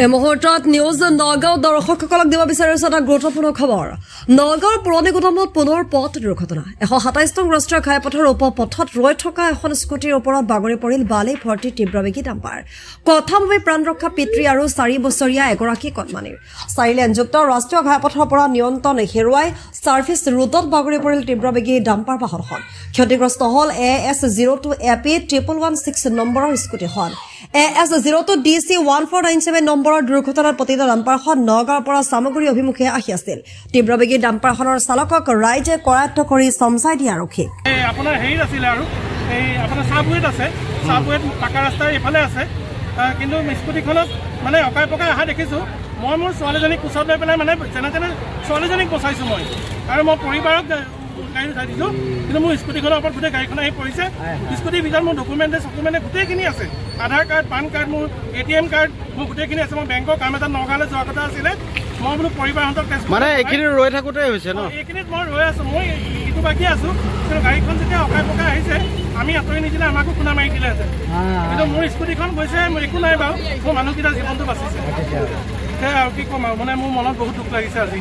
এই মুহূৰ্তত নিউজ নগাঁও দৰ্শকসকলক দিব বিচাৰিছো এটা গুৰুত্বপূৰ্ণ খবৰ। নগাঁৱৰ পুৰণি গোদামত পুনৰ পথ দুৰ্ঘটনা। 127 নং ৰাষ্ট্ৰীয় ঘাইপথৰ উপপথত ৰৈ থকা এখন স্কুটিৰ ওপৰত বাগৰি পৰিল বালি ভৰ্তি তীব্ৰবেগী ডাম্পাৰ। কথাভাৱে প্ৰাণ ৰক্ষা পিতৃ আৰু 4 বছৰীয়া এগৰাকী কণমানিৰ। 4-লেনযুক্ত ৰাষ্ট্ৰীয় ঘাইপথৰ পৰা নিয়ন্ত্ৰণ হেৰুৱাই ছাৰ্ভিচ ৰোডত বাগৰি পৰিল তীব্ৰবেগী ডাম্পাৰ বাহনখন। ক্ষতিগ্ৰস্ত হ'ল AS02 AP 1116 নম্বৰৰ স্কুটিখন। AS02 DC 1497 নম্বৰৰ দুৰ্ঘটনাত পতিত ডাম্পাৰখন নগাঁৱৰ পৰা সামগুৰি অভিমুখে আহি আছিল। তীব্ৰবেগী ডাম্পাৰখনৰ চালকক ৰাইজে কৰায়ত্ব কৰি সমজাই দিয়া আৰক্ষীক। আপোনাৰ হেৰি আছিল আৰু এই আপোনাৰ সাবৱেত আছে, সাবৱেত পাকা ৰাস্তাৰ ইফালে আছে, কিন্তু স্কুটিখনত মানে অকাই পকাই অহা দেখিছোঁ। মই মোৰ ছোৱালীজনীক কোচত লৈ পেলাই মানে যেনে তেনে ছোৱালীজনীক বচাইছোঁ মই, আৰু মই পৰিবাৰক গাড়ী উঠাই দিছোঁ। কিন্তু মোৰ স্কুটিখনৰ ওপৰত গোটেই গাড়ীখন আহি পৰিছে। স্কুটিৰ ভিতৰত মোৰ ডকুমেণ্টে গোটেইখিনি আছে, আধাৰ কাৰ্ড, পান কাৰ্ড, মোৰ ATM কাৰ্ড, মোৰ গোটেইখিনি আছে। মই বেংকৰ কাম এটা নগাঁৱলৈ যোৱা কথা আছিলে। মই বোলো পৰিবাৰহঁতক মানে এইখিনি ৰৈ থাকোঁতে হৈছে ন? এইখিনিত মই ৰৈ আছোঁ, মই ইটো বাকী আছোঁ। কিন্তু গাড়ীখন যেতিয়া অকাই পকাই আহিছে, আমি আঁতৰি নিদিলে আমাকো খুন্দা মাৰি দিলেহেঁতেন। কিন্তু মোৰ স্কুটিখন গৈছে, মোৰ একো নাই বাৰু, মোৰ মানুহকেইটাৰ জীৱনটো বাচিছে। সেয়াই আৰু কি ক'ম আৰু, মানে মোৰ মনত বহুত দুখ লাগিছে আজি।